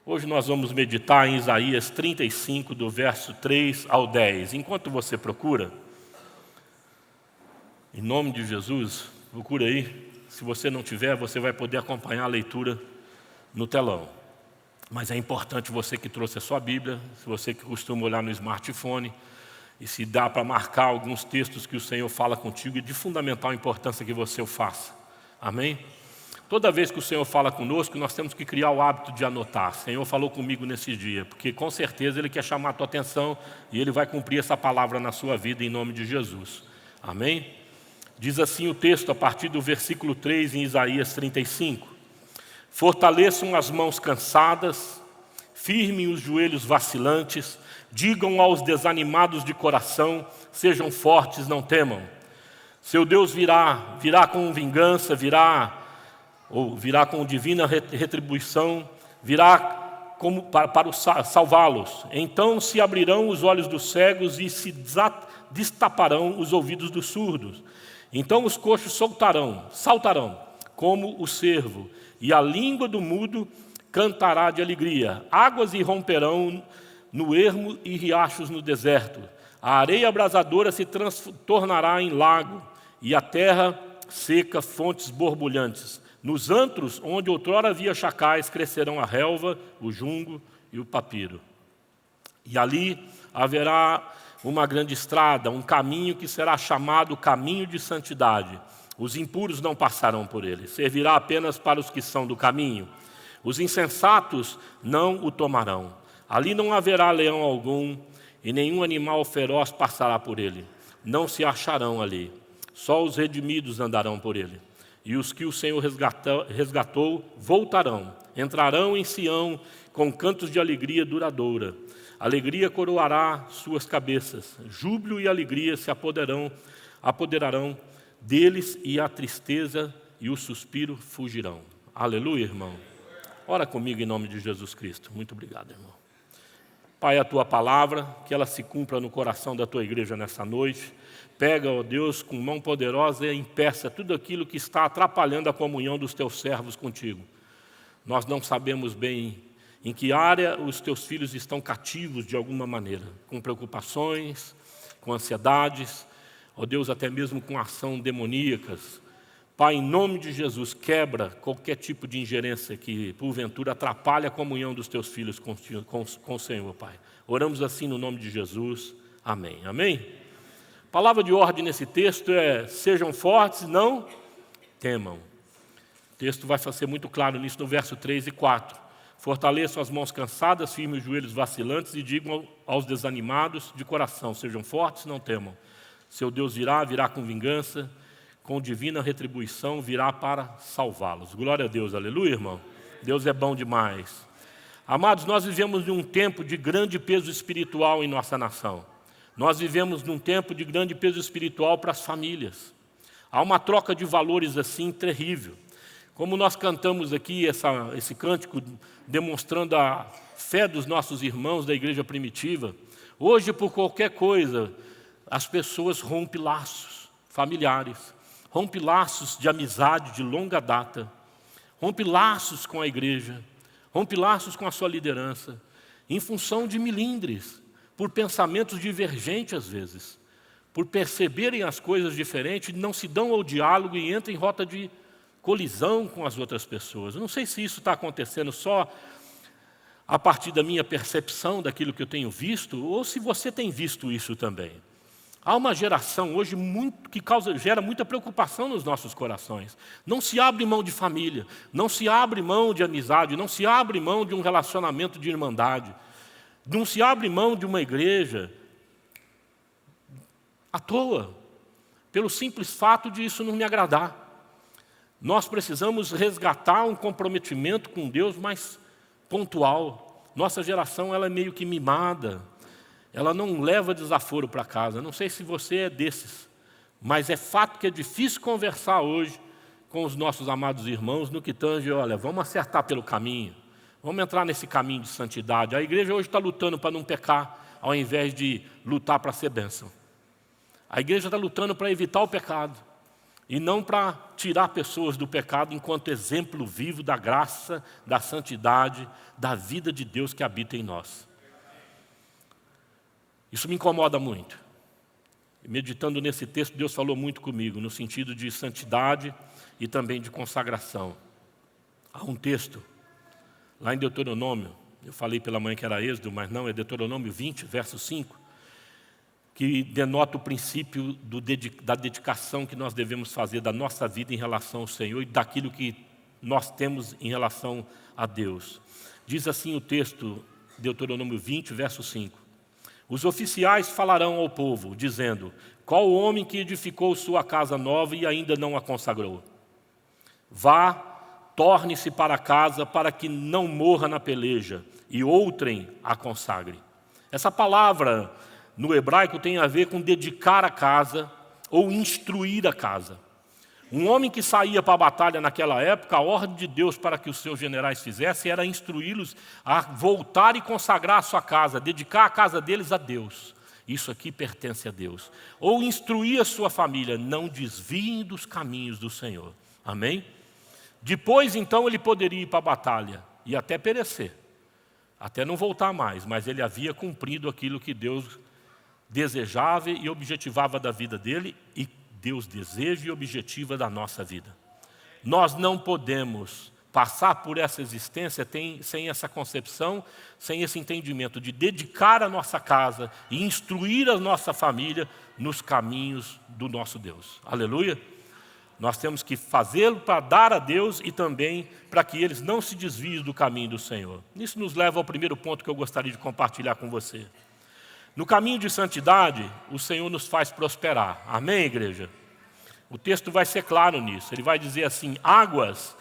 Hoje nós vamos meditar em Isaías 35, do verso 3 ao 10. Enquanto você procura, em nome de Jesus, procura aí. Se você não tiver, você vai poder acompanhar a leitura no telão. Mas é importante você que trouxe a sua Bíblia, se você que costuma olhar no smartphone, e se dá para marcar alguns textos que o Senhor fala contigo, e de fundamental importância que você o faça. Amém? Toda vez que o Senhor fala conosco, nós temos que criar o hábito de anotar. O Senhor falou comigo nesse dia, porque com certeza Ele quer chamar a tua atenção e Ele vai cumprir essa palavra na sua vida em nome de Jesus. Amém? Diz assim o texto a partir do versículo 3 em Isaías 35. Fortaleçam as mãos cansadas, firmem os joelhos vacilantes, digam aos desanimados de coração, sejam fortes, não temam. Seu Deus virá com vingança, virá com divina retribuição, virá para salvá-los. Então se abrirão os olhos dos cegos e se destaparão os ouvidos dos surdos. Então os coxos saltarão como o cervo, e a língua do mudo cantará de alegria. Águas irromperão no ermo e riachos no deserto. A areia abrasadora se tornará em lago, e a terra seca fontes borbulhantes. Nos antros, onde outrora havia chacais, crescerão a relva, o junco e o papiro. E ali haverá uma grande estrada, um caminho que será chamado caminho de santidade. Os impuros não passarão por ele, servirá apenas para os que são do caminho. Os insensatos não o tomarão. Ali não haverá leão algum, e nenhum animal feroz passará por ele. Não se acharão ali, só os redimidos andarão por ele. E os que o Senhor resgatou voltarão, entrarão em Sião com cantos de alegria duradoura. Alegria coroará suas cabeças, júbilo e alegria se apoderarão deles, e a tristeza e o suspiro fugirão. Aleluia, irmão. Ora comigo em nome de Jesus Cristo. Muito obrigado, irmão. Pai, a tua palavra, que ela se cumpra no coração da tua igreja nessa noite. Pega, ó Deus, com mão poderosa e impeça tudo aquilo que está atrapalhando a comunhão dos teus servos contigo. Nós não sabemos bem em que área os teus filhos estão cativos de alguma maneira, com preocupações, com ansiedades, ó Deus, até mesmo com ação demoníacas. Pai, em nome de Jesus, quebra qualquer tipo de ingerência que, porventura, atrapalhe a comunhão dos teus filhos com o Senhor, Pai. Oramos assim no nome de Jesus. Amém. Amém? A palavra de ordem nesse texto é: sejam fortes, não temam. O texto vai ser muito claro nisso no verso 3 e 4. Fortaleçam as mãos cansadas, firmem os joelhos vacilantes e digam aos desanimados de coração: sejam fortes, não temam. Seu Deus virá com vingança, com divina retribuição, virá para salvá-los. Glória a Deus, aleluia, irmão. Deus é bom demais. Amados, nós vivemos num tempo de grande peso espiritual em nossa nação. Nós vivemos num tempo de grande peso espiritual para as famílias. Há uma troca de valores assim terrível. Como nós cantamos aqui esse cântico demonstrando a fé dos nossos irmãos da igreja primitiva, hoje, por qualquer coisa, as pessoas rompem laços familiares, rompem laços de amizade de longa data, rompem laços com a igreja, rompem laços com a sua liderança, em função de milindres, por pensamentos divergentes às vezes, por perceberem as coisas diferentes, não se dão ao diálogo e entram em rota de colisão com as outras pessoas. Eu não sei se isso está acontecendo só a partir da minha percepção daquilo que eu tenho visto, ou se você tem visto isso também. Há uma geração hoje que gera muita preocupação nos nossos corações. Não se abre mão de família, não se abre mão de amizade, não se abre mão de um relacionamento de irmandade, não se abre mão de uma igreja à toa, pelo simples fato de isso não me agradar. Nós precisamos resgatar um comprometimento com Deus mais pontual. Nossa geração ela é meio que mimada. Ela não leva desaforo para casa. Não sei se você é desses, mas é fato que é difícil conversar hoje com os nossos amados irmãos no que tange, olha, vamos acertar pelo caminho, vamos entrar nesse caminho de santidade. A igreja hoje está lutando para não pecar, ao invés de lutar para ser bênção. A igreja está lutando para evitar o pecado. e não para tirar pessoas do pecado enquanto exemplo vivo da graça, da santidade, da vida de Deus que habita em nós. Isso me incomoda muito. Meditando nesse texto, Deus falou muito comigo, no sentido de santidade e também de consagração. Há um texto, lá em Deuteronômio, eu falei pela manhã que era Êxodo, mas não, é Deuteronômio 20, verso 5, que denota o princípio da dedicação que nós devemos fazer da nossa vida em relação ao Senhor e daquilo que nós temos em relação a Deus. Diz assim o texto, Deuteronômio 20, verso 5. Os oficiais falarão ao povo, dizendo: qual o homem que edificou sua casa nova e ainda não a consagrou? Vá, torne-se para casa para que não morra na peleja, e outrem a consagre. Essa palavra no hebraico tem a ver com dedicar a casa ou instruir a casa. Um homem que saía para a batalha naquela época, a ordem de Deus para que os seus generais fizessem era instruí-los a voltar e consagrar a sua casa, dedicar a casa deles a Deus. Isso aqui pertence a Deus. Ou instruir a sua família, não desviem dos caminhos do Senhor. Amém? Depois, então, ele poderia ir para a batalha e até perecer, até não voltar mais, mas ele havia cumprido aquilo que Deus desejava e objetivava da vida dele, e Deus deseja e objetiva da nossa vida. Nós não podemos passar por essa existência sem essa concepção, sem esse entendimento de dedicar a nossa casa e instruir a nossa família nos caminhos do nosso Deus. Aleluia! Nós temos que fazê-lo para dar a Deus e também para que eles não se desviem do caminho do Senhor. Isso nos leva ao primeiro ponto que eu gostaria de compartilhar com você. No caminho de santidade, o Senhor nos faz prosperar. Amém, igreja? O texto vai ser claro nisso. Ele vai dizer assim: águas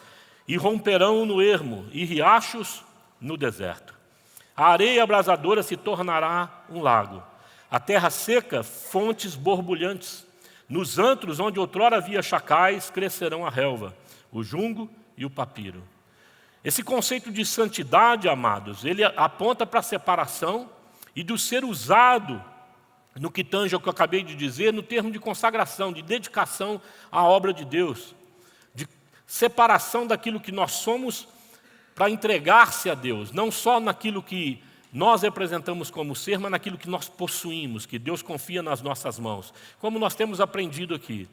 irromperão no ermo e riachos no deserto. A areia abrasadora se tornará um lago. A terra seca, fontes borbulhantes. Nos antros onde outrora havia chacais, crescerão a relva, o junco e o papiro. Esse conceito de santidade, amados, ele aponta para a separação e do ser usado, no que tange ao que eu acabei de dizer, no termo de consagração, de dedicação à obra de Deus, de separação daquilo que nós somos para entregar-se a Deus, não só naquilo que nós representamos como ser, mas naquilo que nós possuímos, que Deus confia nas nossas mãos. Como nós temos aprendido aqui,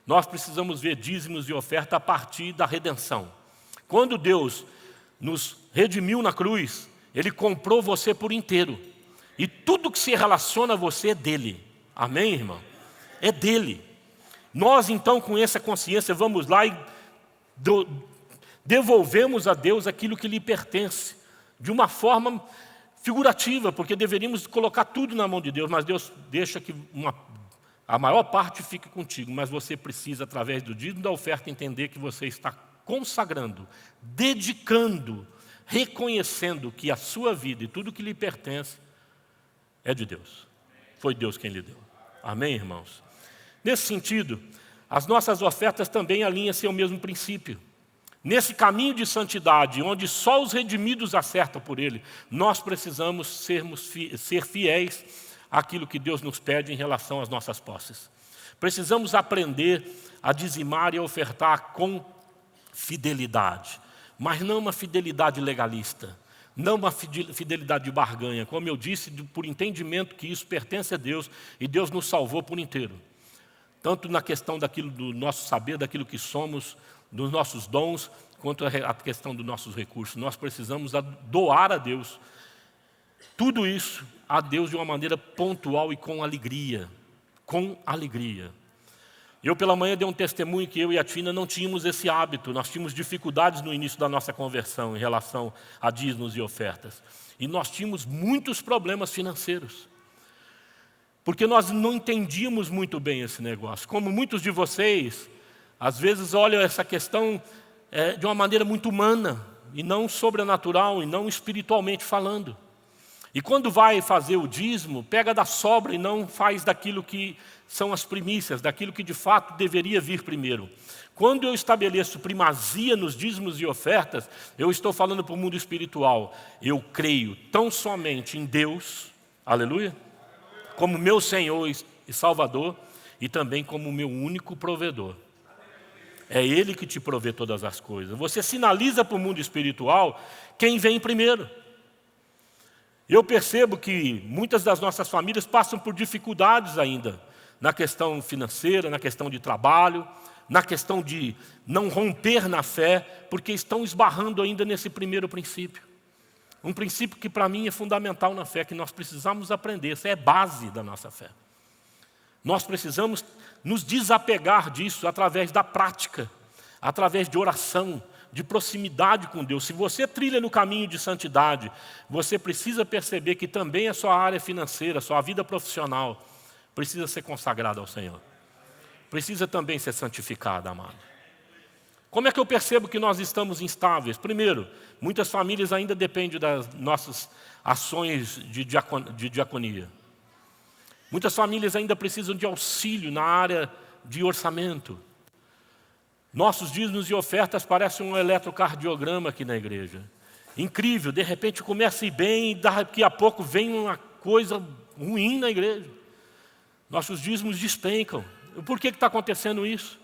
nós precisamos ver dízimos e oferta a partir da redenção. Quando Deus nos redimiu na cruz, Ele comprou você por inteiro. E tudo que se relaciona a você é dele. Amém, irmão? É dele. Nós, então, com essa consciência, vamos lá e devolvemos a Deus aquilo que lhe pertence. De uma forma figurativa, porque deveríamos colocar tudo na mão de Deus, mas Deus deixa que a maior parte fique contigo. Mas você precisa, através do dízimo da oferta, entender que você está consagrando, dedicando, reconhecendo que a sua vida e tudo que lhe pertence é de Deus. Foi Deus quem lhe deu. Amém, irmãos? Nesse sentido, as nossas ofertas também alinham-se ao mesmo princípio. Nesse caminho de santidade, onde só os redimidos acertam por Ele, nós precisamos ser fiéis àquilo que Deus nos pede em relação às nossas posses. Precisamos aprender a dizimar e a ofertar com fidelidade, mas não uma fidelidade legalista, não uma fidelidade de barganha, como eu disse, por entendimento que isso pertence a Deus e Deus nos salvou por inteiro. Tanto na questão daquilo do nosso saber, daquilo que somos, dos nossos dons, quanto a questão dos nossos recursos. Nós precisamos doar a Deus tudo isso a Deus de uma maneira pontual e com alegria. Com alegria. Eu pela manhã dei um testemunho que eu e a Tina não tínhamos esse hábito. Nós tínhamos dificuldades no início da nossa conversão em relação a dízimos e ofertas. E nós tínhamos muitos problemas financeiros. Porque nós não entendíamos muito bem esse negócio. Como muitos de vocês, às vezes olham essa questão de uma maneira muito humana, e não sobrenatural, e não espiritualmente falando. E quando vai fazer o dízimo, pega da sobra e não faz daquilo que são as primícias, daquilo que de fato deveria vir primeiro. Quando eu estabeleço primazia nos dízimos e ofertas, eu estou falando para o mundo espiritual. Eu creio tão somente em Deus, aleluia, como meu Senhor e Salvador, e também como meu único provedor. É Ele que te provê todas as coisas. Você sinaliza para o mundo espiritual quem vem primeiro. Eu percebo que muitas das nossas famílias passam por dificuldades ainda, na questão financeira, na questão de trabalho, na questão de não romper na fé, porque estão esbarrando ainda nesse primeiro princípio. Um princípio que para mim é fundamental na fé, que nós precisamos aprender, essa é a base da nossa fé. Nós precisamos nos desapegar disso através da prática, através de oração, de proximidade com Deus. Se você trilha no caminho de santidade, você precisa perceber que também a sua área financeira, a sua vida profissional, precisa ser consagrada ao Senhor. Precisa também ser santificada, amado. Como é que eu percebo que nós estamos instáveis? Primeiro, muitas famílias ainda dependem das nossas ações de diaconia. Muitas famílias ainda precisam de auxílio na área de orçamento. Nossos dízimos e ofertas parecem um eletrocardiograma aqui na igreja. Incrível, de repente começa a ir bem e daqui a pouco vem uma coisa ruim na igreja. Nossos dízimos despencam. Por que está acontecendo isso?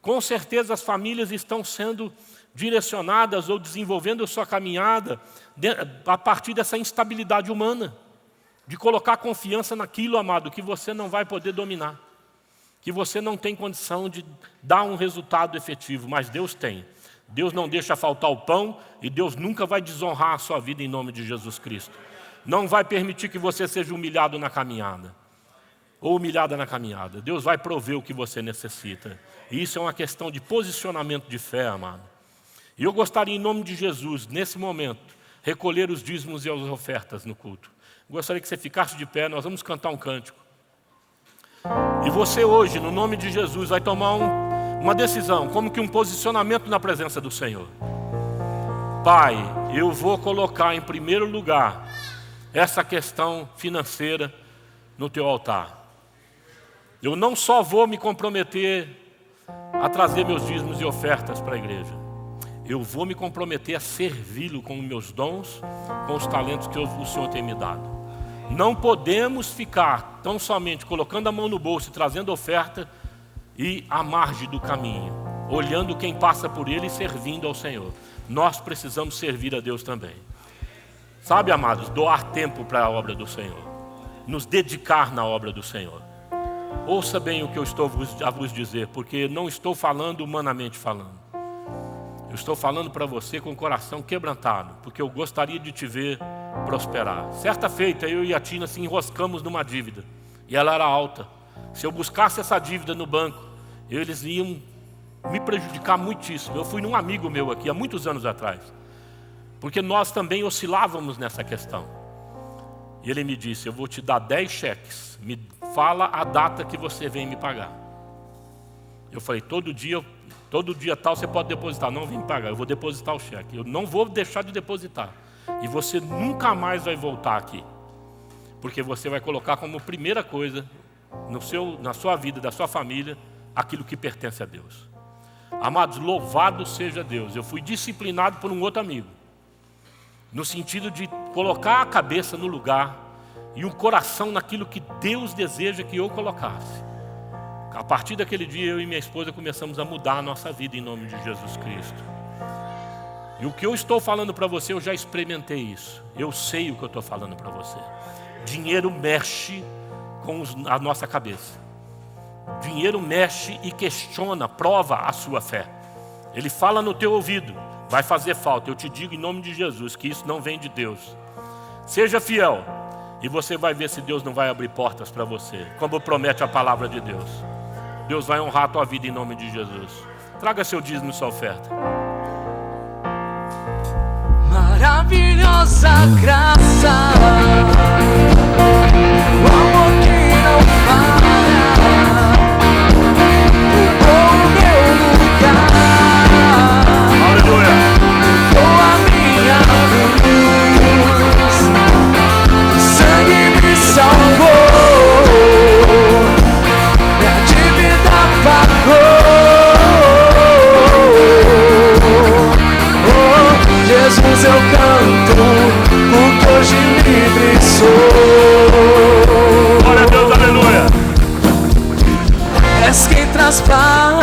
Com certeza as famílias estão sendo direcionadas ou desenvolvendo a sua caminhada a partir dessa instabilidade humana. De colocar confiança naquilo, amado, que você não vai poder dominar. Que você não tem condição de dar um resultado efetivo, mas Deus tem. Deus não deixa faltar o pão e Deus nunca vai desonrar a sua vida em nome de Jesus Cristo. Não vai permitir que você seja humilhado na caminhada. Ou humilhada na caminhada. Deus vai prover o que você necessita. E isso é uma questão de posicionamento de fé, amado. E eu gostaria, em nome de Jesus, nesse momento, recolher os dízimos e as ofertas no culto. Gostaria que você ficasse de pé, nós vamos cantar um cântico. E você hoje, no nome de Jesus, vai tomar uma decisão, como que um posicionamento na presença do Senhor. Pai, eu vou colocar em primeiro lugar essa questão financeira no teu altar. Eu não só vou me comprometer a trazer meus dízimos e ofertas para a igreja. Eu vou me comprometer a servi-lo com os meus dons, com os talentos que o Senhor tem me dado. Não podemos ficar tão somente colocando a mão no bolso e trazendo oferta e à margem do caminho, olhando quem passa por ele e servindo ao Senhor. Nós precisamos servir a Deus também. Sabe, amados, doar tempo para a obra do Senhor. Nos dedicar na obra do Senhor. Ouça bem o que eu estou a vos dizer, porque não estou falando humanamente falando. Eu estou falando para você com o coração quebrantado, porque eu gostaria de te ver prosperar. Certa feita, eu e a Tina se enroscamos numa dívida, e ela era alta. Se eu buscasse essa dívida no banco, eles iam me prejudicar muitíssimo. Eu fui num amigo meu aqui, há muitos anos atrás, porque nós também oscilávamos nessa questão. E ele me disse, eu vou te dar 10 cheques, me fala a data que você vem me pagar. Eu falei, todo dia tal você pode depositar. Não, vem me pagar, eu vou depositar o cheque. Eu não vou deixar de depositar. E você nunca mais vai voltar aqui. Porque você vai colocar como primeira coisa na sua vida, da sua família, aquilo que pertence a Deus. Amados, louvado seja Deus. Eu fui disciplinado por um outro amigo. No sentido de colocar a cabeça no lugar e um coração naquilo que Deus deseja que eu colocasse. A partir daquele dia, eu e minha esposa começamos a mudar a nossa vida em nome de Jesus Cristo. E o que eu estou falando para você, eu já experimentei isso. Eu sei o que eu estou falando para você. Dinheiro mexe com a nossa cabeça. Dinheiro mexe e questiona, prova a sua fé. Ele fala no teu ouvido, vai fazer falta. Eu te digo em nome de Jesus que isso não vem de Deus. Seja fiel e você vai ver se Deus não vai abrir portas para você, como promete a palavra de Deus. Deus vai honrar a tua vida em nome de Jesus. Traga seu dízimo e sua oferta. Maravilhosa graça, o amor que não para, ocupou o meu lugar. Aleluia. Levou a minha cruz, o sangue me salvou, minha dívida pagou. Jesus, eu canto, porque hoje livre sou. Glória a Deus, aleluia. És quem traz paz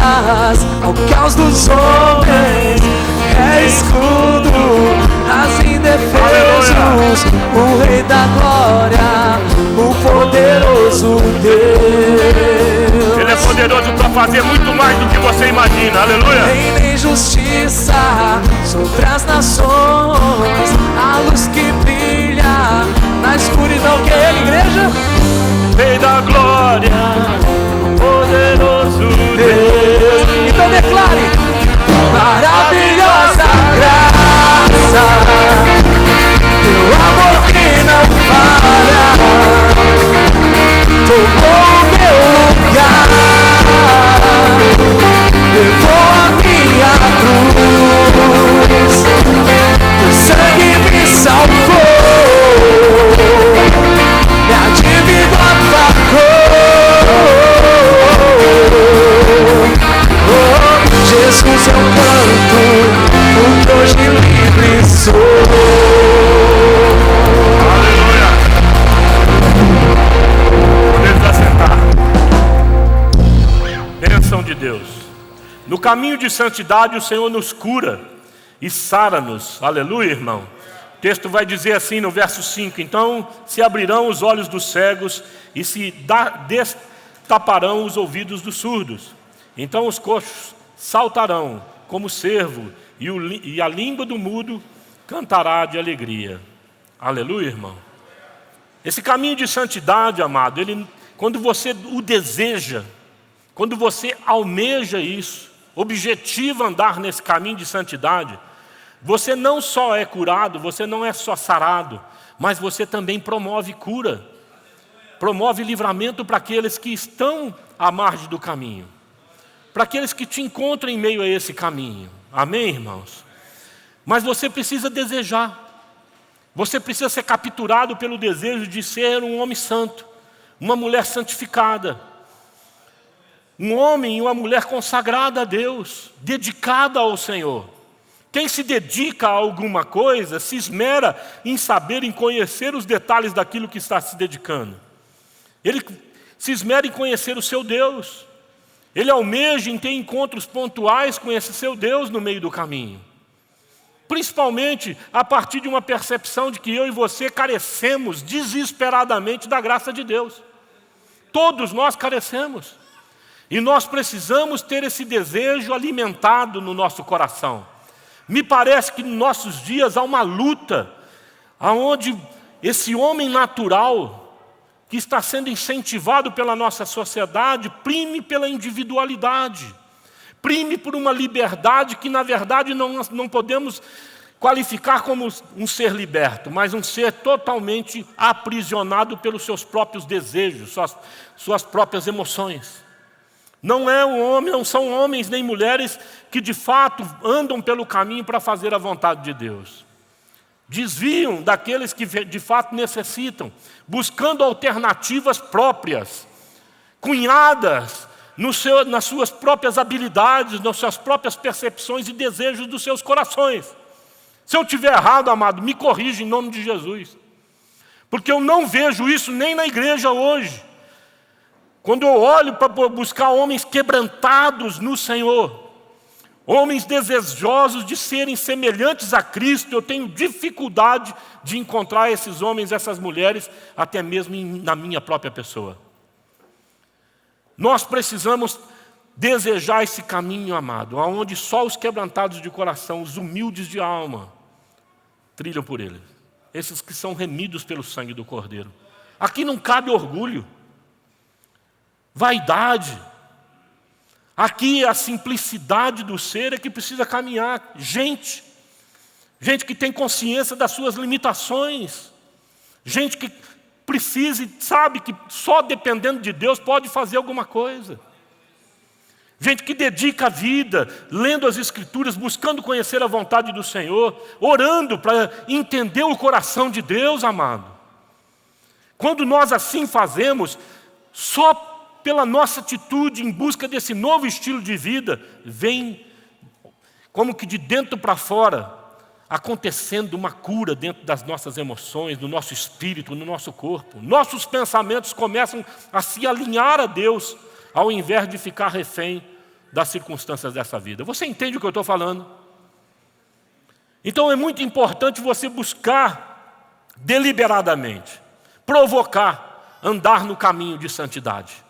ao caos dos homens, é escudo, as indefesos, o Rei da Glória, o poderoso Deus. Ele é poderoso para fazer muito mais do que você imagina, aleluia. Reina em justiça sobre as nações, a luz que brilha na escuridão. Que é, igreja? Rei da glória, poderoso Deus. Então declare: maravilhosa graça, teu amor que não falha, tomou o meu lugar, levou a minha cruz, teu sangue me salvou, minha dívida pagou. Jesus, eu canto, porque hoje livre sou. Aleluia. Podemos assentar. Bênção de Deus. No caminho de santidade o Senhor nos cura e sara-nos. Aleluia, irmão. O texto vai dizer assim no verso 5: então se abrirão os olhos dos cegos e se destaparão os ouvidos dos surdos. Então os coxos saltarão como cervo e a língua do mudo cantará de alegria. Aleluia, irmão. Esse caminho de santidade, amado, ele, quando você o deseja, quando você almeja isso, objetiva andar nesse caminho de santidade, você não só é curado, você não é só sarado, mas você também promove cura, promove livramento para aqueles que estão à margem do caminho, para aqueles que te encontram em meio a esse caminho. Amém, irmãos? Mas você precisa desejar. Você precisa ser capturado pelo desejo de ser um homem santo, uma mulher santificada, um homem e uma mulher consagrada a Deus, dedicada ao Senhor. Quem se dedica a alguma coisa se esmera em saber, em conhecer os detalhes daquilo que está se dedicando. Ele se esmera em conhecer o seu Deus. Ele almeja em ter encontros pontuais com esse seu Deus no meio do caminho. Principalmente a partir de uma percepção de que eu e você carecemos desesperadamente da graça de Deus. Todos nós carecemos. E nós precisamos ter esse desejo alimentado no nosso coração. Me parece que nos nossos dias há uma luta, onde esse homem natural, que está sendo incentivado pela nossa sociedade, prime pela individualidade, prime por uma liberdade que, na verdade, não podemos qualificar como um ser liberto, mas um ser totalmente aprisionado pelos seus próprios desejos, suas próprias emoções. Não são homens nem mulheres que, de fato, andam pelo caminho para fazer a vontade de Deus. Desviam daqueles que de fato necessitam, buscando alternativas próprias, cunhadas nas suas próprias habilidades, nas suas próprias percepções e desejos dos seus corações. Se eu estiver errado, amado, me corrija em nome de Jesus. Porque eu não vejo isso nem na igreja hoje. Quando eu olho para buscar homens quebrantados no Senhor, homens desejosos de serem semelhantes a Cristo, eu tenho dificuldade de encontrar esses homens, essas mulheres, até mesmo na minha própria pessoa. Nós precisamos desejar esse caminho, amado, onde só os quebrantados de coração, os humildes de alma, trilham por ele. Esses que são remidos pelo sangue do Cordeiro. Aqui não cabe orgulho, vaidade. Aqui a simplicidade do ser é que precisa caminhar. Gente que tem consciência das suas limitações. Gente que precisa e sabe que só dependendo de Deus pode fazer alguma coisa. Gente que dedica a vida, lendo as Escrituras, buscando conhecer a vontade do Senhor, orando para entender o coração de Deus, amado. Quando nós assim fazemos, só pela nossa atitude em busca desse novo estilo de vida, vem como que de dentro para fora, acontecendo uma cura dentro das nossas emoções, no nosso espírito, no nosso corpo. Nossos pensamentos começam a se alinhar a Deus, ao invés de ficar refém das circunstâncias dessa vida. Você entende o que eu estou falando? Então é muito importante você buscar deliberadamente, provocar, andar no caminho de santidade.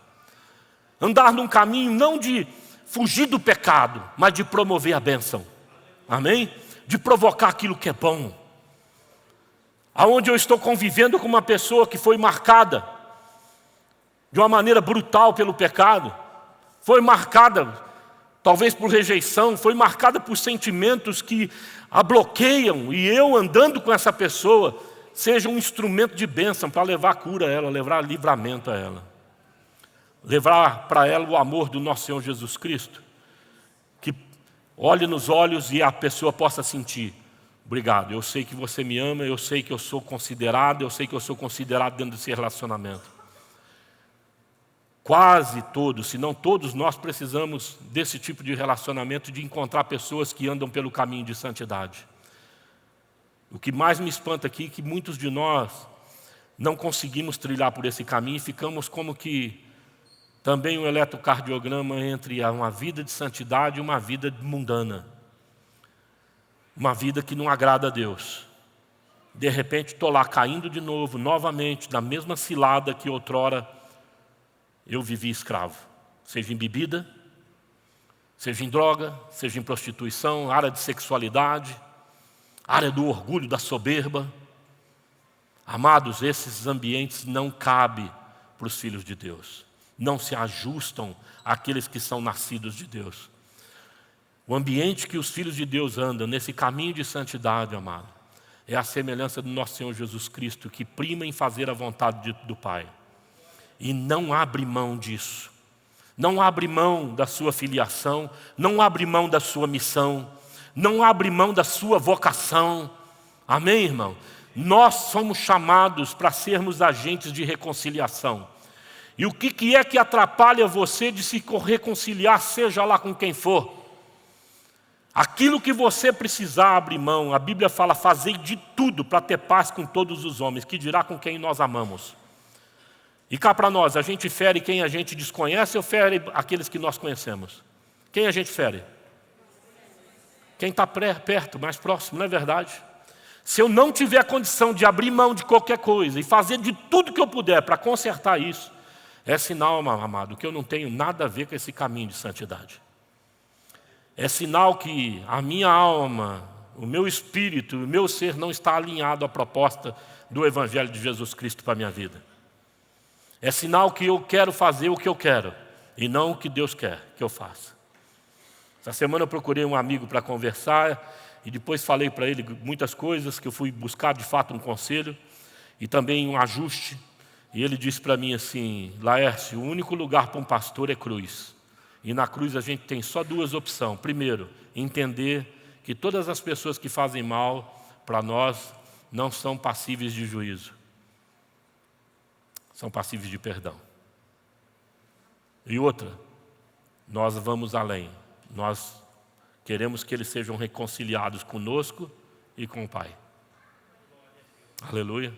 Andar num caminho não de fugir do pecado, mas de promover a bênção. Amém? De provocar aquilo que é bom. Aonde eu estou convivendo com uma pessoa que foi marcada de uma maneira brutal pelo pecado, foi marcada talvez por rejeição, foi marcada por sentimentos que a bloqueiam, e eu andando com essa pessoa seja um instrumento de bênção para levar cura a ela, levar livramento a ela, levar para ela o amor do nosso Senhor Jesus Cristo, que olhe nos olhos e a pessoa possa sentir: obrigado, eu sei que você me ama, eu sei que eu sou considerado, eu sei que eu sou considerado dentro desse relacionamento. Quase todos, se não todos, nós precisamos desse tipo de relacionamento, de encontrar pessoas que andam pelo caminho de santidade. O que mais me espanta aqui é que muitos de nós não conseguimos trilhar por esse caminho e ficamos como que também um eletrocardiograma entre uma vida de santidade e uma vida mundana. Uma vida que não agrada a Deus. De repente estou lá caindo de novo, novamente, na mesma cilada que outrora eu vivi escravo. Seja em bebida, seja em droga, seja em prostituição, área de sexualidade, área do orgulho, da soberba. Amados, esses ambientes não cabem para os filhos de Deus. Não se ajustam àqueles que são nascidos de Deus. O ambiente que os filhos de Deus andam, nesse caminho de santidade, amado, é a semelhança do nosso Senhor Jesus Cristo, que prima em fazer a vontade do Pai. E não abre mão disso. Não abre mão da sua filiação, não abre mão da sua missão, não abre mão da sua vocação. Amém, irmão? Nós somos chamados para sermos agentes de reconciliação. E o que é que atrapalha você de se reconciliar, seja lá com quem for? Aquilo que você precisar abrir mão, a Bíblia fala: fazei de tudo para ter paz com todos os homens, que dirá com quem nós amamos. E cá para nós, a gente fere quem a gente desconhece ou fere aqueles que nós conhecemos? Quem a gente fere? Quem está perto, mais próximo, não é verdade? Se eu não tiver condição de abrir mão de qualquer coisa e fazer de tudo que eu puder para consertar isso, é sinal, amado, que eu não tenho nada a ver com esse caminho de santidade. É sinal que a minha alma, o meu espírito, o meu ser não está alinhado à proposta do Evangelho de Jesus Cristo para a minha vida. É sinal que eu quero fazer o que eu quero e não o que Deus quer que eu faça. Essa semana eu procurei um amigo para conversar e depois falei para ele muitas coisas que eu fui buscar de fato um conselho e também um ajuste. E ele disse para mim assim: Laércio, o único lugar para um pastor é cruz. E na cruz a gente tem só duas opções. Primeiro, entender que todas as pessoas que fazem mal para nós não são passíveis de juízo. São passíveis de perdão. E outra, nós vamos além. Nós queremos que eles sejam reconciliados conosco e com o Pai. Aleluia.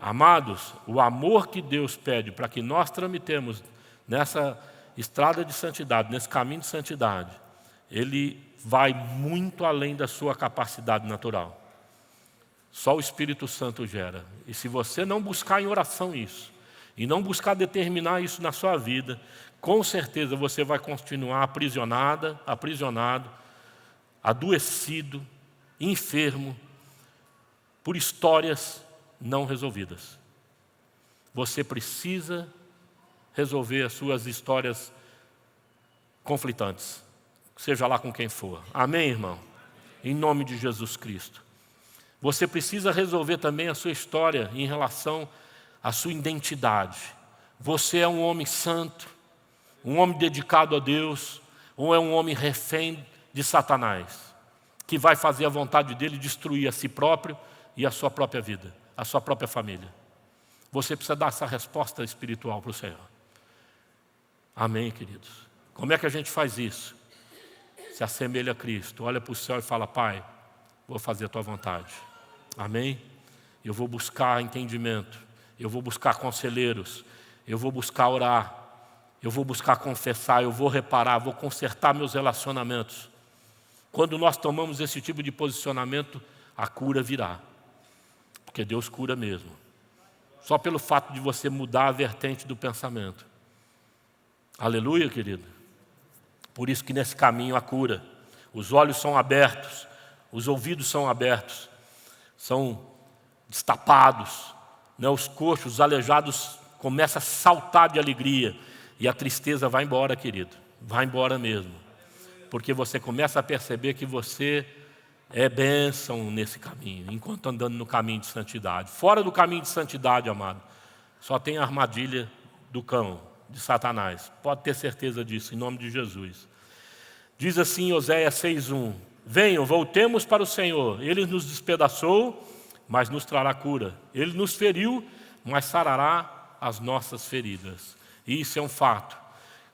Amados, o amor que Deus pede para que nós tramitemos nessa estrada de santidade, nesse caminho de santidade, ele vai muito além da sua capacidade natural. Só o Espírito Santo gera. E se você não buscar em oração isso, e não buscar determinar isso na sua vida, com certeza você vai continuar aprisionado, adoecido, enfermo, por histórias não resolvidas. Você precisa resolver as suas histórias conflitantes, seja lá com quem for. Amém, irmão? Em nome de Jesus Cristo. Você precisa resolver também a sua história em relação à sua identidade. Você é um homem santo, um homem dedicado a Deus, ou é um homem refém de Satanás, que vai fazer a vontade dele destruir a si próprio e a sua própria vida, a sua própria família. Você precisa dar essa resposta espiritual para o Senhor. Amém, queridos? Como é que a gente faz isso? Se assemelha a Cristo, olha para o céu e fala: Pai, vou fazer a tua vontade. Amém? Eu vou buscar entendimento, eu vou buscar conselheiros, eu vou buscar orar, eu vou buscar confessar, eu vou reparar, vou consertar meus relacionamentos. Quando nós tomamos esse tipo de posicionamento, a cura virá. Porque Deus cura mesmo. Só pelo fato de você mudar a vertente do pensamento. Aleluia, querido. Por isso que nesse caminho há cura. Os olhos são abertos, os ouvidos são abertos, são destapados, né? Os coxos, os aleijados começam a saltar de alegria. E a tristeza vai embora, querido. Vai embora mesmo. Porque você começa a perceber que você é bênção nesse caminho, enquanto andando no caminho de santidade. Fora do caminho de santidade, amado, só tem a armadilha do cão, de Satanás. Pode ter certeza disso, em nome de Jesus. Diz assim Oséias 6:1: venham, voltemos para o Senhor. Ele nos despedaçou, mas nos trará cura. Ele nos feriu, mas sarará as nossas feridas. E isso é um fato.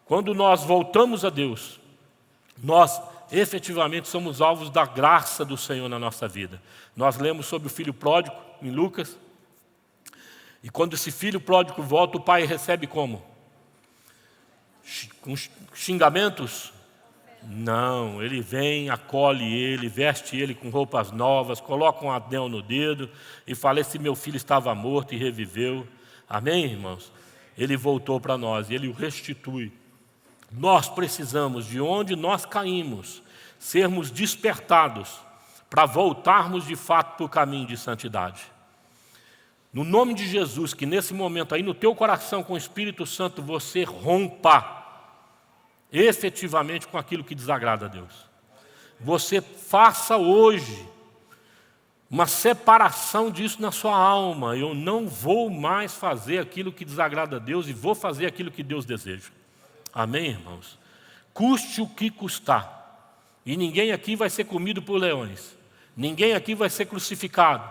Quando nós voltamos a Deus, nós efetivamente somos alvos da graça do Senhor na nossa vida. Nós lemos sobre o filho pródigo em Lucas. E quando esse filho pródigo volta, o pai recebe como? Com xingamentos? Não, ele vem, acolhe ele, veste ele com roupas novas, coloca um anel no dedo e fala: esse meu filho estava morto e reviveu. Amém, irmãos? Ele voltou para nós, ele o restitui. Nós precisamos, de onde nós caímos, sermos despertados para voltarmos de fato para o caminho de santidade. No nome de Jesus, que nesse momento aí no teu coração com o Espírito Santo você rompa efetivamente com aquilo que desagrada a Deus. Você faça hoje uma separação disso na sua alma. Eu não vou mais fazer aquilo que desagrada a Deus e vou fazer aquilo que Deus deseja. Amém, irmãos? Custe o que custar. E ninguém aqui vai ser comido por leões. Ninguém aqui vai ser crucificado.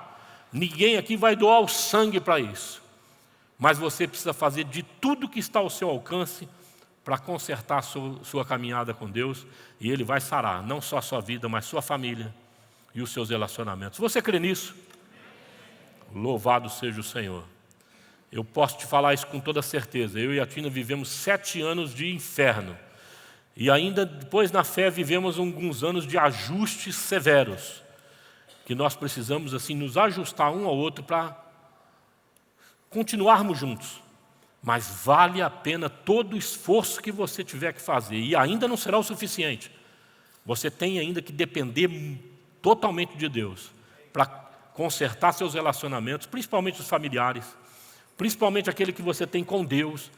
Ninguém aqui vai doar o sangue para isso. Mas você precisa fazer de tudo que está ao seu alcance para consertar a sua caminhada com Deus. E Ele vai sarar, não só a sua vida, mas sua família e os seus relacionamentos. Você crê nisso? Louvado seja o Senhor. Eu posso te falar isso com toda certeza. Eu e a Tina vivemos 7 anos de inferno. E ainda depois na fé vivemos alguns anos de ajustes severos. Que nós precisamos assim nos ajustar um ao outro para continuarmos juntos. Mas vale a pena todo o esforço que você tiver que fazer. E ainda não será o suficiente. Você tem ainda que depender totalmente de Deus para consertar seus relacionamentos, principalmente os familiares, principalmente aquele que você tem com Deus,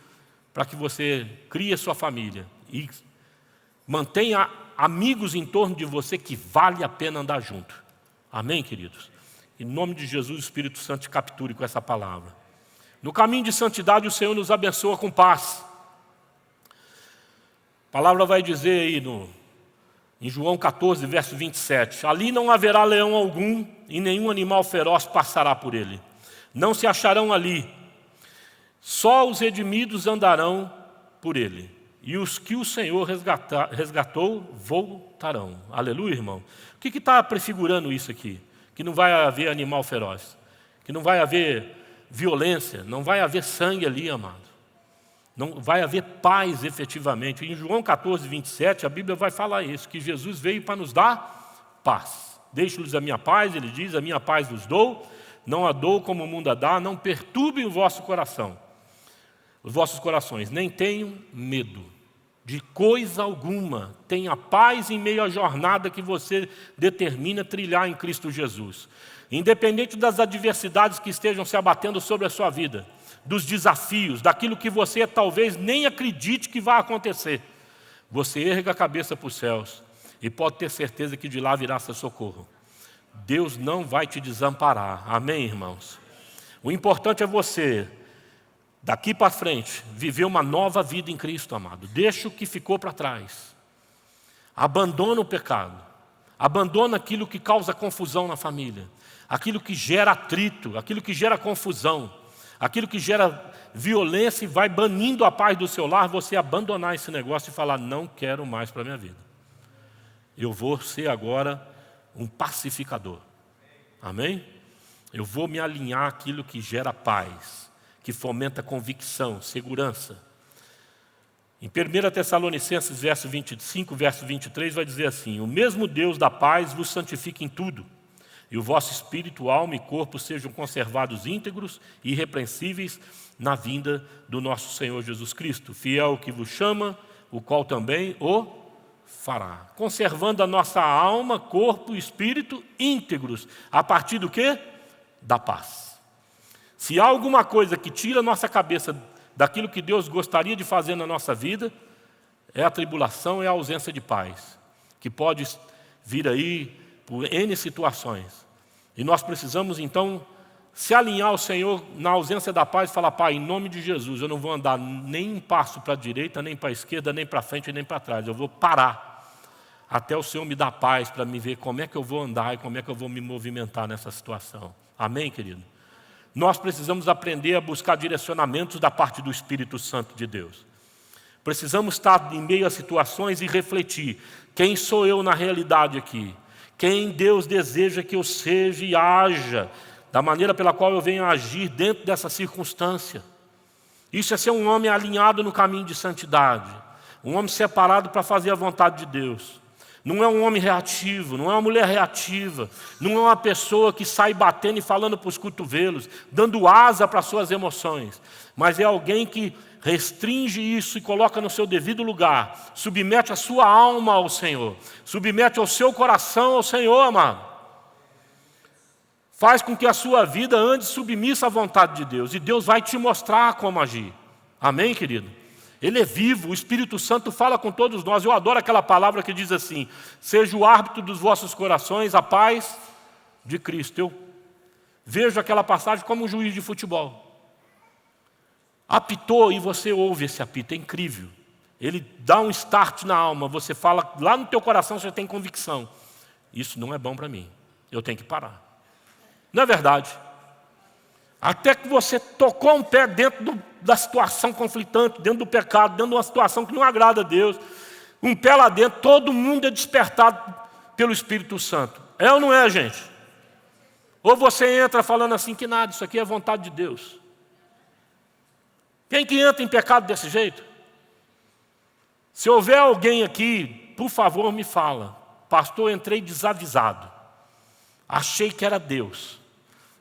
para que você crie a sua família e mantenha amigos em torno de você que vale a pena andar junto. Amém, queridos? Em nome de Jesus, o Espírito Santo te capture com essa palavra. No caminho de santidade, o Senhor nos abençoa com paz. A palavra vai dizer aí em João 14, verso 27, ali não haverá leão algum e nenhum animal feroz passará por ele. Não se acharão ali. Só os redimidos andarão por ele. E os que o Senhor resgatou voltarão. Aleluia, irmão. O que está prefigurando isso aqui? Que não vai haver animal feroz. Que não vai haver violência. Não vai haver sangue ali, amado. Não vai haver paz efetivamente. Em João 14, 27, a Bíblia vai falar isso. Que Jesus veio para nos dar paz. Deixo-lhes a minha paz, ele diz, a minha paz vos dou. Não a dou como o mundo a dá. Não perturbem o vosso coração. Os vossos corações, nem tenham medo de coisa alguma. Tenha paz em meio à jornada que você determina trilhar em Cristo Jesus. Independente das adversidades que estejam se abatendo sobre a sua vida, dos desafios, daquilo que você talvez nem acredite que vai acontecer, você erga a cabeça para os céus e pode ter certeza que de lá virá seu socorro. Deus não vai te desamparar. Amém, irmãos? O importante é você, daqui para frente, viver uma nova vida em Cristo, amado. Deixa o que ficou para trás. Abandona o pecado. Abandona aquilo que causa confusão na família. Aquilo que gera atrito, aquilo que gera confusão. Aquilo que gera violência e vai banindo a paz do seu lar. Você abandonar esse negócio e falar, não quero mais para a minha vida. Eu vou ser agora um pacificador. Amém? Eu vou me alinhar àquilo que gera paz, que fomenta convicção, segurança. Em 1 Tessalonicenses, verso 25, verso 23, vai dizer assim: o mesmo Deus da paz vos santifique em tudo, e o vosso espírito, alma e corpo sejam conservados íntegros e irrepreensíveis na vinda do nosso Senhor Jesus Cristo, fiel que vos chama, o qual também o fará. Conservando a nossa alma, corpo e espírito íntegros. A partir do quê? Da paz. Se há alguma coisa que tira a nossa cabeça daquilo que Deus gostaria de fazer na nossa vida, é a tribulação, é a ausência de paz, que pode vir aí por N situações. E nós precisamos, então, se alinhar ao Senhor na ausência da paz e falar: Pai, em nome de Jesus, eu não vou andar nem um passo para a direita, nem para a esquerda, nem para frente, nem para trás. Eu vou parar até o Senhor me dar paz para me ver como é que eu vou andar e como é que eu vou me movimentar nessa situação. Amém, querido? Nós precisamos aprender a buscar direcionamentos da parte do Espírito Santo de Deus. Precisamos estar em meio a situações e refletir: quem sou eu na realidade aqui? Quem Deus deseja que eu seja e haja, da maneira pela qual eu venho a agir dentro dessa circunstância. Isso é ser um homem alinhado no caminho de santidade, um homem separado para fazer a vontade de Deus. Não é um homem reativo, não é uma mulher reativa, não é uma pessoa que sai batendo e falando para os cotovelos, dando asa para as suas emoções, mas é alguém que restringe isso e coloca no seu devido lugar, submete a sua alma ao Senhor, submete o seu coração ao Senhor, amado. Faz com que a sua vida ande submissa à vontade de Deus, e Deus vai te mostrar como agir. Amém, querido? Ele é vivo, o Espírito Santo fala com todos nós. Eu adoro aquela palavra que diz assim: seja o árbitro dos vossos corações a paz de Cristo. Eu vejo aquela passagem como um juiz de futebol. Apitou e você ouve esse apito, é incrível. Ele dá um start na alma, você fala, lá no teu coração você tem convicção: isso não é bom para mim, eu tenho que parar. Não é verdade? Até que você tocou um pé dentro da situação conflitante, dentro do pecado, dentro de uma situação que não agrada a Deus, um pé lá dentro, todo mundo é despertado pelo Espírito Santo. É ou não é, gente? Ou você entra falando assim, que nada, isso aqui é vontade de Deus. Quem que entra em pecado desse jeito? Se houver alguém aqui, por favor, me fala: pastor, entrei desavisado, achei que era Deus.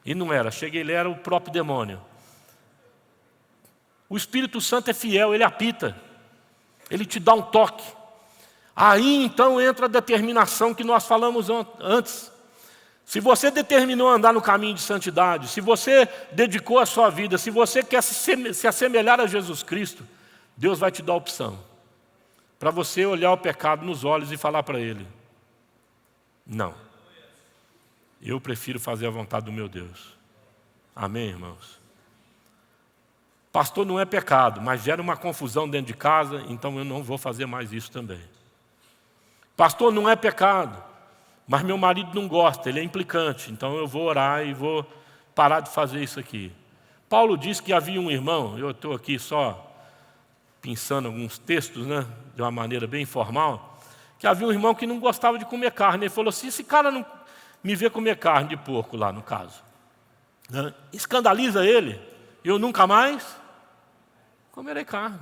E não era, cheguei, ele era o próprio demônio. O Espírito Santo é fiel, ele apita, ele te dá um toque. Aí então entra a determinação que nós falamos antes. Se você determinou andar no caminho de santidade, se você dedicou a sua vida, se você quer se assemelhar a Jesus Cristo, Deus vai te dar a opção para você olhar o pecado nos olhos e falar para ele: não, eu prefiro fazer a vontade do meu Deus. Amém, irmãos? Pastor, não é pecado, mas gera uma confusão dentro de casa, então eu não vou fazer mais isso também. Pastor, não é pecado, mas meu marido não gosta, ele é implicante, então eu vou orar e vou parar de fazer isso aqui. Paulo diz que havia um irmão, eu estou aqui só pensando alguns textos, né, de uma maneira bem informal, que havia um irmão que não gostava de comer carne. Ele falou assim: esse cara não me vê comer carne de porco lá no caso, né? Escandaliza ele, eu nunca mais comerei carne.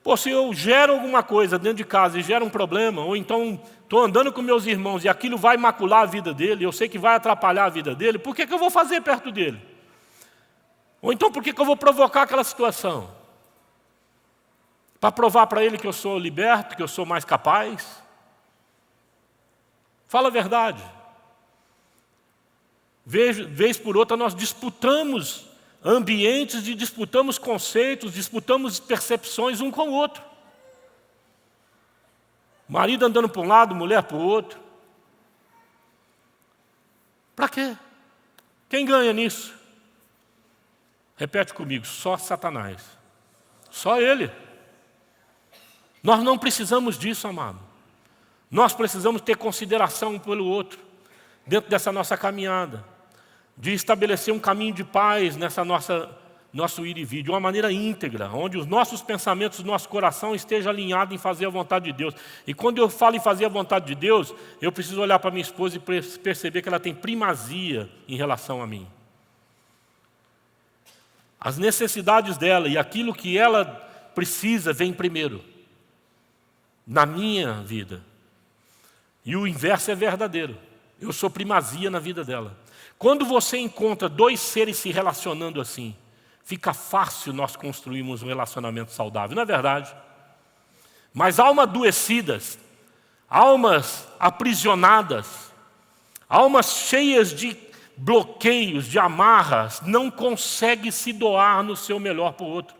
Pô, se eu gero alguma coisa dentro de casa e gera um problema, ou então estou andando com meus irmãos e aquilo vai macular a vida dele, eu sei que vai atrapalhar a vida dele, por que eu vou fazer perto dele? Ou então por que eu vou provocar aquela situação? Para provar para ele que eu sou liberto, que eu sou mais capaz? Fala a verdade. Vez por outra nós disputamos ambientes e disputamos conceitos, disputamos percepções um com o outro. Marido andando para um lado, mulher para o outro. Para quê? Quem ganha nisso? Repete comigo: só Satanás. Só ele. Nós não precisamos disso, amado. Nós precisamos ter consideração um pelo outro, dentro dessa nossa caminhada, de estabelecer um caminho de paz nessa nosso ir e vir, de uma maneira íntegra, onde os nossos pensamentos, o nosso coração esteja alinhado em fazer a vontade de Deus. E quando eu falo em fazer a vontade de Deus, eu preciso olhar para minha esposa e perceber que ela tem primazia em relação a mim. As necessidades dela e aquilo que ela precisa, vem primeiro. Na minha vida. E o inverso é verdadeiro. Eu sou primazia na vida dela. Quando você encontra dois seres se relacionando assim, fica fácil nós construirmos um relacionamento saudável. Não é verdade? Mas almas adoecidas, almas aprisionadas, almas cheias de bloqueios, de amarras, não conseguem se doar no seu melhor para o outro.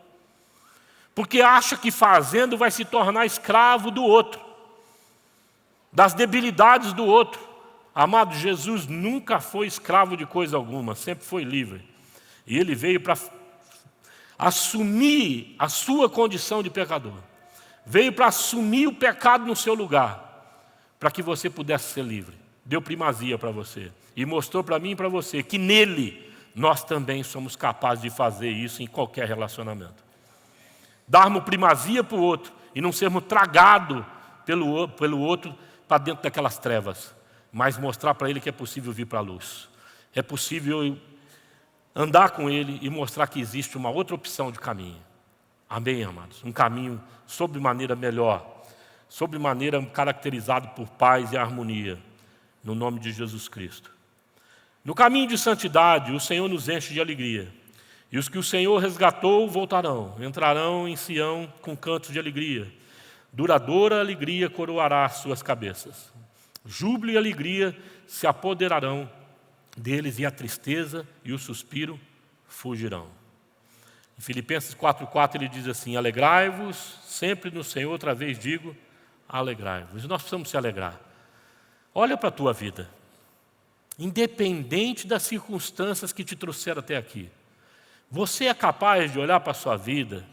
Porque acha que fazendo vai se tornar escravo do outro, das debilidades do outro. Amado, Jesus nunca foi escravo de coisa alguma, sempre foi livre. E Ele veio para assumir a sua condição de pecador. Veio para assumir o pecado no seu lugar, para que você pudesse ser livre. Deu primazia para você. E mostrou para mim e para você que nele nós também somos capazes de fazer isso em qualquer relacionamento. Darmos primazia para o outro e não sermos tragados pelo outro para dentro daquelas trevas, mas mostrar para ele que é possível vir para a luz. É possível andar com ele e mostrar que existe uma outra opção de caminho. Amém, amados? Um caminho sob maneira melhor, sob maneira caracterizado por paz e harmonia, no nome de Jesus Cristo. No caminho de santidade, o Senhor nos enche de alegria. E os que o Senhor resgatou voltarão, entrarão em Sião com cantos de alegria. Duradoura alegria coroará suas cabeças. Júbilo e alegria se apoderarão deles, e a tristeza e o suspiro fugirão. Em Filipenses 4,4 ele diz assim: alegrai-vos sempre no Senhor, outra vez digo, alegrai-vos. Nós precisamos se alegrar. Olha para a tua vida. Independente das circunstâncias que te trouxeram até aqui, você é capaz de olhar para a sua vida,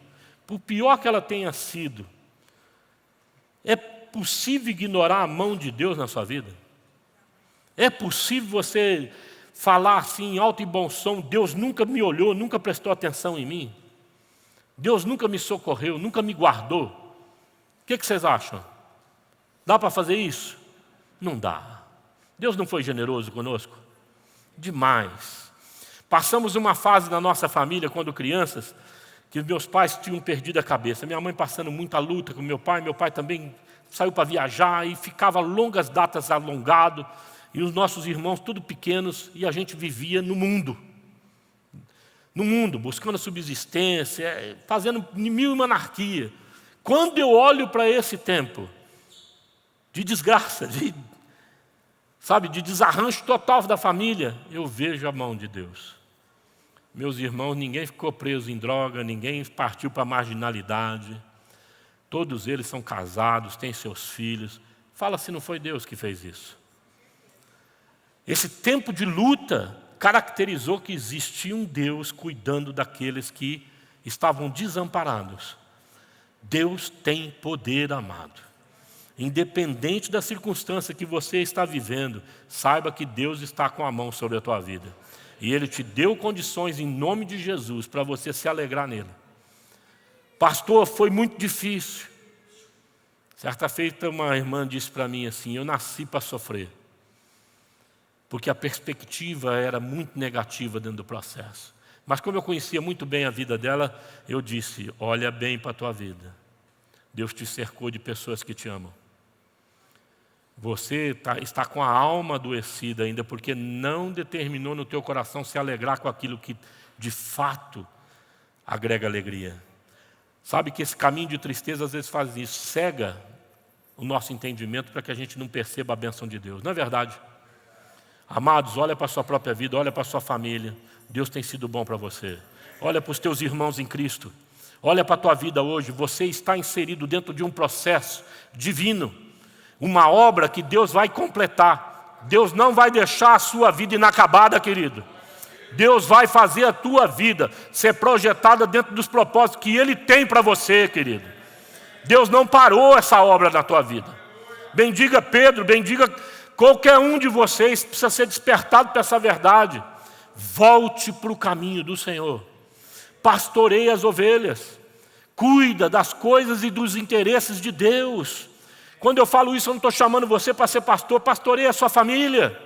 por pior que ela tenha sido, é possível ignorar a mão de Deus na sua vida? É possível você falar assim em alto e bom som: Deus nunca me olhou, nunca prestou atenção em mim? Deus nunca me socorreu, nunca me guardou? O que vocês acham? Dá para fazer isso? Não dá. Deus não foi generoso conosco? Demais. Passamos uma fase na nossa família, quando crianças, que meus pais tinham perdido a cabeça. Minha mãe passando muita luta com meu pai também saiu para viajar e ficava longas datas alongado, e os nossos irmãos tudo pequenos, e a gente vivia no mundo, buscando a subsistência, fazendo mil e uma anarquia. Quando eu olho para esse tempo de desgraça, de desarranjo total da família, eu vejo a mão de Deus. Meus irmãos, ninguém ficou preso em droga, ninguém partiu para a marginalidade. Todos eles são casados, têm seus filhos. Fala se não foi Deus que fez isso. Esse tempo de luta caracterizou que existia um Deus cuidando daqueles que estavam desamparados. Deus tem poder, amado. Independente da circunstância que você está vivendo, saiba que Deus está com a mão sobre a tua vida. E Ele te deu condições em nome de Jesus para você se alegrar nele. Pastor, foi muito difícil. Certa feita uma irmã disse para mim assim: eu nasci para sofrer. Porque a perspectiva era muito negativa dentro do processo. Mas como eu conhecia muito bem a vida dela, eu disse: olha bem para a tua vida. Deus te cercou de pessoas que te amam. Você está com a alma adoecida ainda, porque não determinou no teu coração se alegrar com aquilo que de fato agrega alegria. Sabe que esse caminho de tristeza às vezes faz isso, cega o nosso entendimento para que a gente não perceba a bênção de Deus. Não é verdade? Amados, olha para a sua própria vida, olha para a sua família. Deus tem sido bom para você. Olha para os teus irmãos em Cristo. Olha para a tua vida hoje. Você está inserido dentro de um processo divino. Uma obra que Deus vai completar. Deus não vai deixar a sua vida inacabada, querido. Deus vai fazer a tua vida ser projetada dentro dos propósitos que Ele tem para você, querido. Deus não parou essa obra na tua vida. Bendiga Pedro, bendiga qualquer um de vocês, precisa ser despertado para essa verdade. Volte para o caminho do Senhor. Pastoreie as ovelhas. Cuida das coisas e dos interesses de Deus. Quando eu falo isso, eu não estou chamando você para ser pastor. Pastoreie a sua família.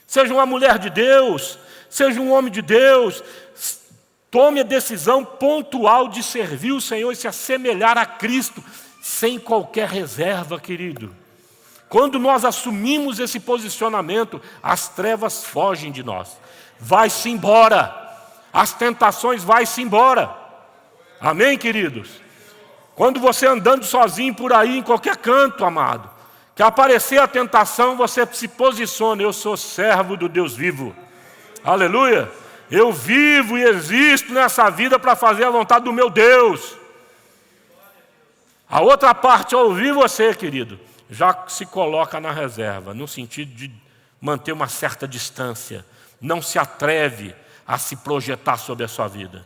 Seja uma mulher de Deus, seja um homem de Deus. Tome a decisão pontual de servir o Senhor e se assemelhar a Cristo, sem qualquer reserva, querido. Quando nós assumimos esse posicionamento, as trevas fogem de nós. Vai-se embora. As tentações vai-se embora. Amém, queridos? Quando você andando sozinho por aí, em qualquer canto, amado, que aparecer a tentação, você se posiciona. Eu sou servo do Deus vivo. Aleluia. Eu vivo e existo nessa vida para fazer a vontade do meu Deus. A outra parte, ao ouvir você, querido, já se coloca na reserva, no sentido de manter uma certa distância. Não se atreve a se projetar sobre a sua vida,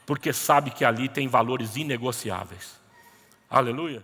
porque sabe que ali tem valores inegociáveis. Aleluia.